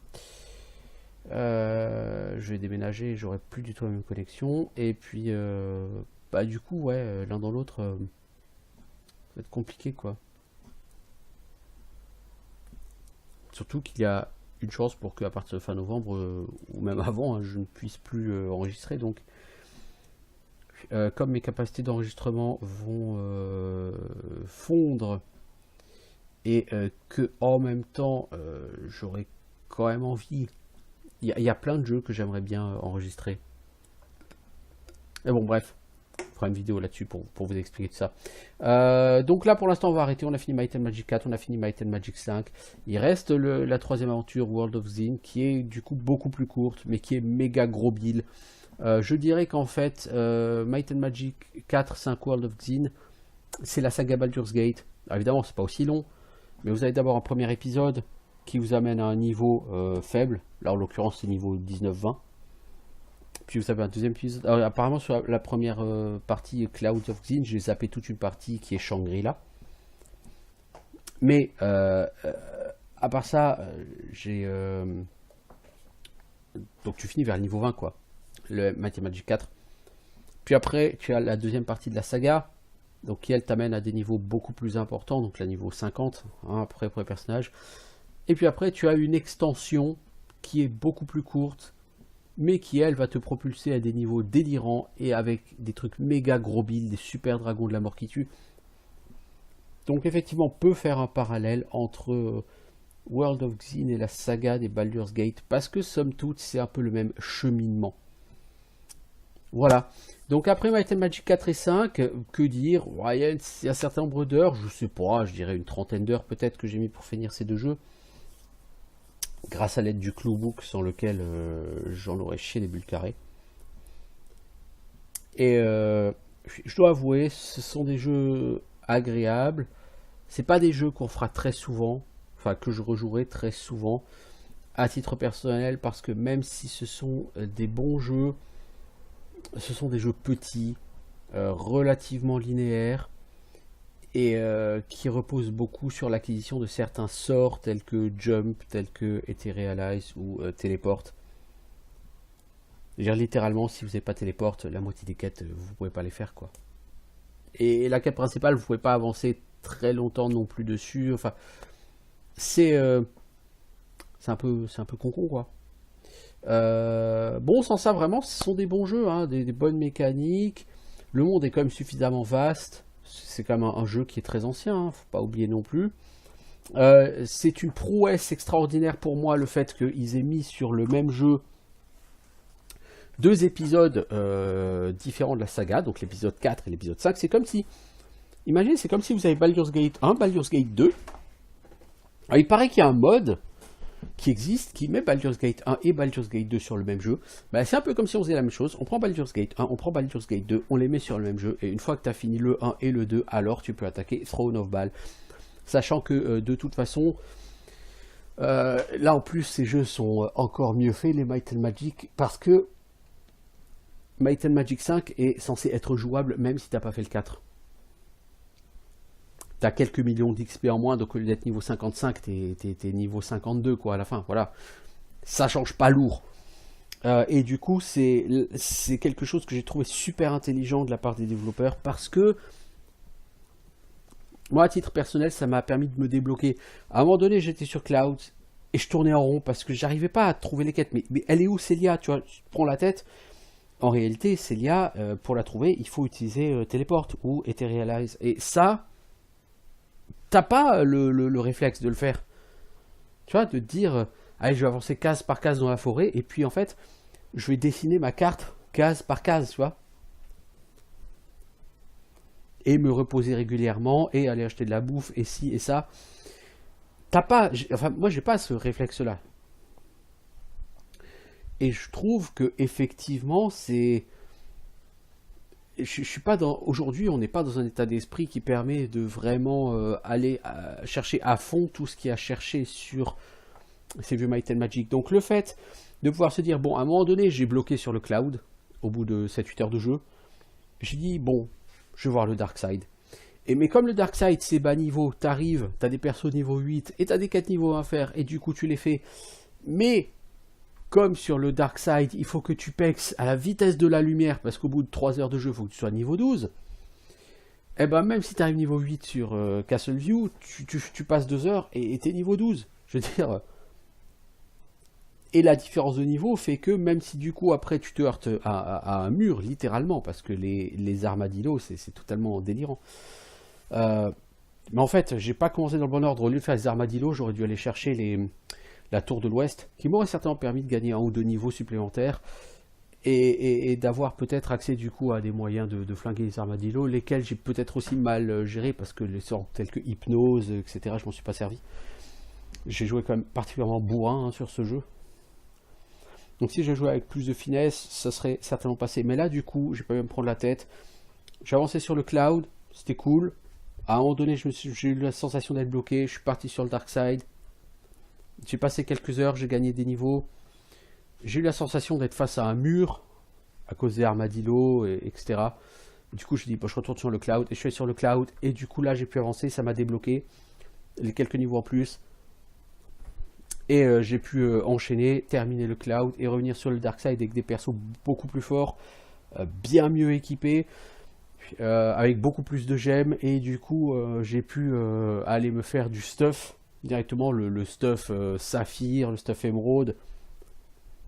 Je vais déménager, j'aurai plus du tout la même connexion. Et puis, bah du coup, ouais, l'un dans l'autre, ça va être compliqué, quoi. Surtout qu'il y a une chance pour qu'à partir de fin novembre, ou même avant, hein, je ne puisse plus enregistrer. Donc, comme mes capacités d'enregistrement vont fondre, et que en même temps, j'aurai quand même envie. Il y a plein de jeux que j'aimerais bien enregistrer. Mais bon, bref. Je ferai une vidéo là-dessus pour vous expliquer tout ça. Donc là, pour l'instant, on va arrêter. On a fini Might and Magic 4, on a fini Might and Magic 5. Il reste la troisième aventure, World of Xin, qui est du coup beaucoup plus courte, mais qui est méga gros bill. Je dirais qu'en fait, Might and Magic 4, 5, World of Xin, c'est la saga Baldur's Gate. Alors, évidemment, c'est pas aussi long, mais vous avez d'abord un premier épisode qui vous amène à un niveau faible. Là, en l'occurrence, c'est niveau 19-20. Puis vous avez un deuxième épisode. Alors, apparemment, sur la première partie Clouds of Xin, j'ai zappé toute une partie qui est Shangri-La. Mais à part ça, j'ai. Donc tu finis vers le niveau 20, quoi. Le Might and Magic 4. Puis après, tu as la deuxième partie de la saga. Donc qui elle t'amène à des niveaux beaucoup plus importants. Donc la niveau 50, hein, après pour les personnages. Et puis après, tu as une extension qui est beaucoup plus courte, mais qui elle va te propulser à des niveaux délirants et avec des trucs méga gros builds, des super dragons de la mort qui tuent. Donc effectivement, on peut faire un parallèle entre World of Xin et la saga des Baldur's Gate, parce que somme toute, c'est un peu le même cheminement. Voilà. Donc après Might and Magic 4 et 5, que dire? Ouais, il y a un certain nombre d'heures, je sais pas, je dirais une trentaine d'heures peut-être que j'ai mis pour finir ces deux jeux. Grâce à l'aide du Cluebook, sans lequel j'en aurais chié des bulles carrées. Et je dois avouer, ce sont des jeux agréables. C'est pas des jeux qu'on fera très souvent, enfin que je rejouerai très souvent à titre personnel, parce que même si ce sont des bons jeux, ce sont des jeux petits, relativement linéaires, et qui repose beaucoup sur l'acquisition de certains sorts tels que Jump, tels que Etherealize ou Téléporte. Littéralement, si vous n'avez pas Téléporte, la moitié des quêtes, vous pouvez pas les faire, quoi. Et la quête principale, vous pouvez pas avancer très longtemps non plus dessus. Enfin, c'est un peu con, quoi. Bon, sans ça, vraiment, ce sont des bons jeux, hein, des bonnes mécaniques. Le monde est quand même suffisamment vaste. C'est quand même un jeu qui est très ancien, hein, faut pas oublier non plus. C'est une prouesse extraordinaire pour moi le fait qu'ils aient mis sur le même jeu deux épisodes différents de la saga, donc l'épisode 4 et l'épisode 5. C'est comme si, imaginez, c'est comme si vous avez Baldur's Gate 1, Baldur's Gate 2. Alors, il paraît qu'il y a un mode qui existe, qui met Baldur's Gate 1 et Baldur's Gate 2 sur le même jeu. Bah, c'est un peu comme si on faisait la même chose. On prend Baldur's Gate 1, on prend Baldur's Gate 2, on les met sur le même jeu, et une fois que tu as fini le 1 et le 2, alors tu peux attaquer Throne of Bhaal. Sachant que de toute façon, là en plus ces jeux sont encore mieux faits, les Might and Magic, parce que Might and Magic 5 est censé être jouable même si tu n'as pas fait le 4. T'as quelques millions d'XP en moins, donc au lieu d'être niveau 55, t'es niveau 52, quoi, à la fin, voilà. Ça change pas lourd. Et du coup, c'est quelque chose que j'ai trouvé super intelligent de la part des développeurs, parce que Moi, à titre personnel, ça m'a permis de me débloquer. À un moment donné, j'étais sur Cloud et je tournais en rond parce que j'arrivais pas à trouver les quêtes. Mais elle est où, Célia? Tu vois, je prends la tête. En réalité, Célia, pour la trouver, il faut utiliser Teleport ou Etherealize. Et ça, t'as pas le réflexe de le faire. Tu vois, de te dire, allez, je vais avancer case par case dans la forêt, et puis en fait, je vais dessiner ma carte case par case, tu vois. Et me reposer régulièrement, et aller acheter de la bouffe, et ci et ça. T'as pas, enfin, moi, j'ai pas ce réflexe-là. Et je trouve que effectivement, c'est. Je suis pas dans. Aujourd'hui, on n'est pas dans un état d'esprit qui permet de vraiment aller chercher à fond tout ce qu'il y a cherché sur ces vieux Might and Magic. Donc le fait de pouvoir se dire, bon, à un moment donné, j'ai bloqué sur le cloud, au bout de 7-8 heures de jeu, j'ai dit, bon, je vais voir le Dark Side. Mais comme le Dark Side, c'est bas niveau, t'arrives, t'as des persos niveau 8, et t'as des 4 niveaux à faire, et du coup tu les fais. Mais, comme sur le Dark Side, il faut que tu pexes à la vitesse de la lumière, parce qu'au bout de 3 heures de jeu, il faut que tu sois niveau 12. Et ben même si tu arrives niveau 8 sur Castle View, tu passes 2 heures et t'es niveau 12. Je veux dire. Et la différence de niveau fait que même si du coup après tu te heurtes à un mur, littéralement, parce que les armadillos, c'est totalement délirant. Mais en fait, j'ai pas commencé dans le bon ordre. Au lieu de faire les armadillos, j'aurais dû aller chercher la tour de l'Ouest, qui m'aurait certainement permis de gagner 1 ou 2 niveaux supplémentaires. Et d'avoir peut-être accès du coup à des moyens de flinguer les armadillos, lesquels j'ai peut-être aussi mal géré parce que les sorts tels que hypnose, etc., je m'en suis pas servi. J'ai joué quand même particulièrement bourrin sur ce jeu. Donc si je jouais avec plus de finesse, ça serait certainement passé. Mais là du coup, j'ai pas eu à me prendre la tête. J'ai avancé sur le cloud, c'était cool. À un moment donné, j'ai eu la sensation d'être bloqué, je suis parti sur le Dark Side. J'ai passé quelques heures, j'ai gagné des niveaux. J'ai eu la sensation d'être face à un mur, à cause des armadillos, etc. Du coup, je dis, bon, je retourne sur le cloud, et je suis sur le cloud, et du coup, là, j'ai pu avancer, ça m'a débloqué, les quelques niveaux en plus, et j'ai pu enchaîner, terminer le cloud, et revenir sur le Dark Side avec des persos beaucoup plus forts, bien mieux équipés, avec beaucoup plus de gemmes, et du coup, j'ai pu aller me faire du stuff, directement, le stuff saphir, le stuff émeraude,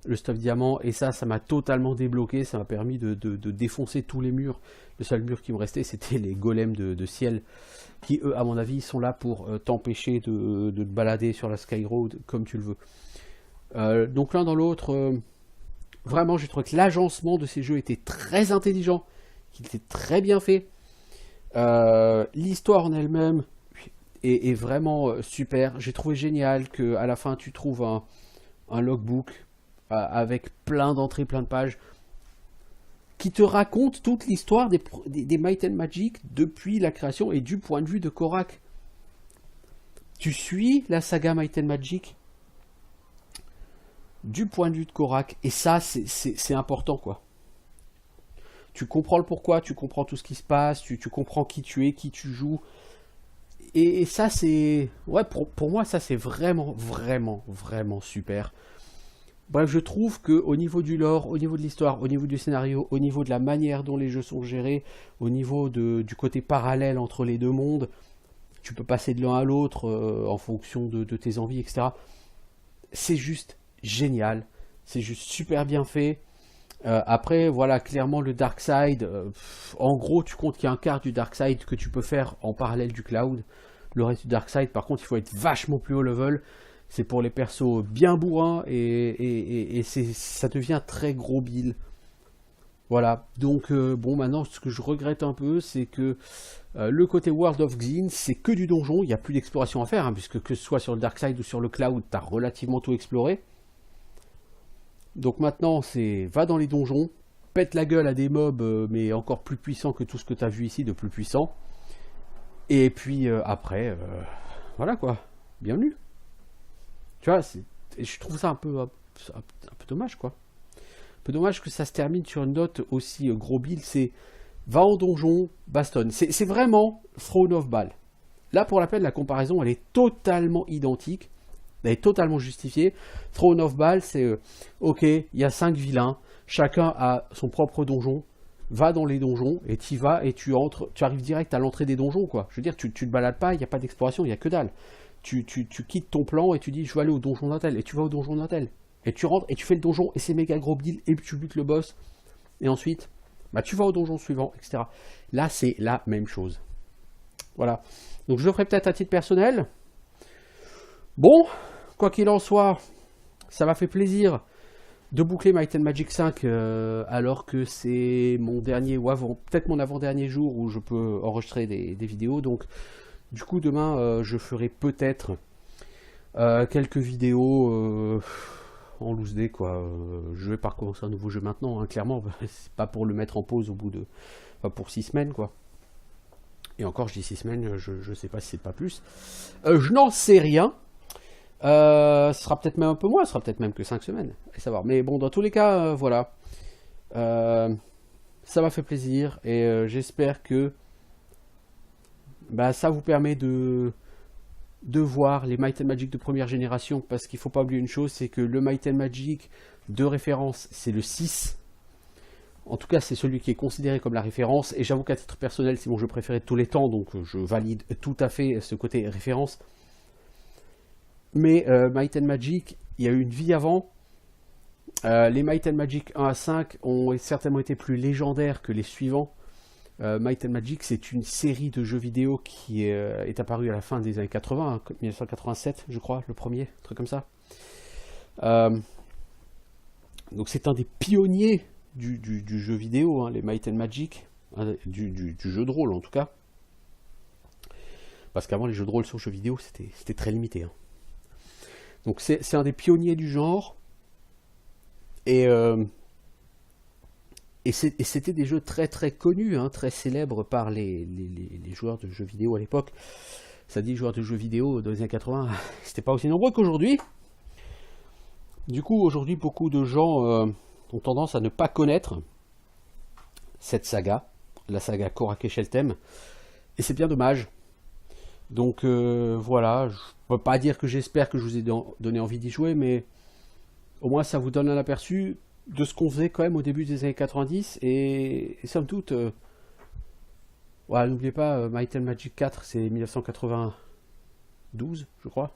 le stuff diamant, et ça m'a totalement débloqué, ça m'a permis de défoncer tous les murs. Le seul mur qui me restait, c'était les golems de ciel, qui eux, à mon avis, sont là pour t'empêcher de te balader sur la Sky Road comme tu le veux. Donc l'un dans l'autre, vraiment, j'ai trouvé que l'agencement de ces jeux était très intelligent, qu'il était très bien fait. L'histoire en elle-même est vraiment super. J'ai trouvé génial qu'à la fin, tu trouves un logbook avec plein d'entrées, plein de pages, qui te raconte toute l'histoire des Might and Magic depuis la création et du point de vue de Korak. Tu suis la saga Might and Magic du point de vue de Korak, et ça, c'est important, quoi. Tu comprends le pourquoi, tu comprends tout ce qui se passe, tu comprends qui tu es, qui tu joues, et ça, c'est... Ouais, pour moi, ça, c'est vraiment, vraiment, vraiment super. Bref, je trouve que au niveau du lore, au niveau de l'histoire, au niveau du scénario, au niveau de la manière dont les jeux sont gérés, au niveau du côté parallèle entre les deux mondes, tu peux passer de l'un à l'autre en fonction de tes envies, etc. C'est juste génial, c'est juste super bien fait. Après, voilà, clairement le Dark Side, en gros, tu comptes qu'il y a un quart du Dark Side que tu peux faire en parallèle du Cloud. Le reste du Dark Side, par contre, il faut être vachement plus haut level. C'est pour les persos bien bourrins et ça devient très gros bill. Voilà, donc bon, maintenant ce que je regrette un peu, c'est que le côté World of Xin, c'est que du donjon, il n'y a plus d'exploration à faire, hein, puisque que ce soit sur le Dark Side ou sur le Cloud, tu as relativement tout exploré. Donc maintenant, c'est va dans les donjons, pète la gueule à des mobs, mais encore plus puissants que tout ce que tu as vu ici, de plus puissant. Et puis après, voilà quoi, bienvenue. Tu vois, je trouve ça un peu dommage, quoi. Un peu dommage que ça se termine sur une note aussi gros build, c'est va en donjon, bastonne. C'est vraiment Throne of Bhaal. Là, pour la peine, la comparaison, elle est totalement identique. Elle est totalement justifiée. Throne of Bhaal, c'est ok, il y a 5 vilains, chacun a son propre donjon. va dans les donjons et tu y vas et tu entres, tu arrives direct à l'entrée des donjons, quoi. Je veux dire, tu te balades pas, il n'y a pas d'exploration, il n'y a que dalle. Tu quittes ton plan et tu dis je vais aller au donjon d'un tel, et tu vas au donjon d'un tel. Et tu rentres et tu fais le donjon et c'est méga gros build et tu butes le boss. Et ensuite, bah, tu vas au donjon suivant, etc. Là, c'est la même chose. Voilà. Donc je le ferai peut-être à titre personnel. Bon, quoi qu'il en soit, ça m'a fait plaisir de boucler Might and Magic 5 alors que c'est mon dernier ou avant, peut-être mon avant-dernier jour où je peux enregistrer des vidéos. Donc du coup demain je ferai peut-être quelques vidéos en loose day quoi. Je vais pas recommencer un nouveau jeu maintenant, hein, clairement. C'est pas pour le mettre en pause au bout de... Enfin, pour 6 semaines quoi. Et encore je dis 6 semaines, je sais pas si c'est pas plus. Je n'en sais rien. Ce sera peut-être même un peu moins, ce sera peut-être même que 5 semaines, à savoir. Mais bon, dans tous les cas, voilà. Ça m'a fait plaisir et j'espère que bah, ça vous permet de voir les Might and Magic de première génération, parce qu'il ne faut pas oublier une chose, c'est que le Might and Magic de référence, c'est le 6. En tout cas, c'est celui qui est considéré comme la référence, et j'avoue qu'à titre personnel, c'est mon jeu préféré de tous les temps, donc je valide tout à fait ce côté référence. Mais Might and Magic, il y a eu une vie avant. Les Might and Magic 1 à 5 ont certainement été plus légendaires que les suivants. Might and Magic, c'est une série de jeux vidéo qui est apparue à la fin des années 80, hein, 1987 je crois, le premier, un truc comme ça. Donc c'est un des pionniers du jeu vidéo, hein, les Might and Magic, hein, du jeu de rôle en tout cas. Parce qu'avant les jeux de rôle sur jeux vidéo c'était très limité. Hein. Donc c'est un des pionniers du genre. Et c'était des jeux très très connus, hein, très célèbres par les joueurs de jeux vidéo à l'époque. Ça dit joueurs de jeux vidéo dans les années 80, c'était pas aussi nombreux qu'aujourd'hui. Du coup, aujourd'hui, beaucoup de gens ont tendance à ne pas connaître cette saga, la saga Korak et Sheltem, et c'est bien dommage. Donc voilà, je peux pas dire que j'espère que je vous ai donné envie d'y jouer, mais au moins ça vous donne un aperçu de ce qu'on faisait quand même au début des années 90, et somme toute, voilà, n'oubliez pas, Might and Magic 4, c'est 1992, je crois.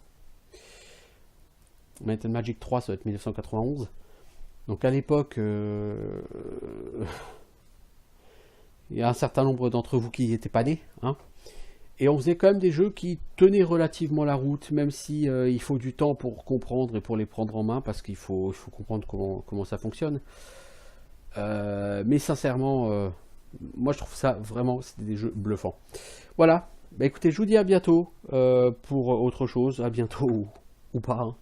Might and Magic 3, ça va être 1991. Donc à l'époque, il y a un certain nombre d'entre vous qui n'étaient pas nés, hein. Et on faisait quand même des jeux qui tenaient relativement la route, même si il faut du temps pour comprendre et pour les prendre en main, parce qu'il faut comprendre comment ça fonctionne. Mais sincèrement, moi je trouve ça vraiment, c'était des jeux bluffants. Voilà, bah, écoutez, je vous dis à bientôt pour autre chose, à bientôt ou pas.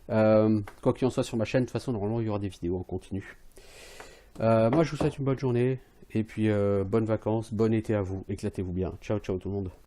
Hein. Quoi qu'il en soit sur ma chaîne, de toute façon normalement il y aura des vidéos en continu. Moi je vous souhaite une bonne journée. Et puis, bonnes vacances, bon été à vous, éclatez-vous bien. Ciao, ciao tout le monde.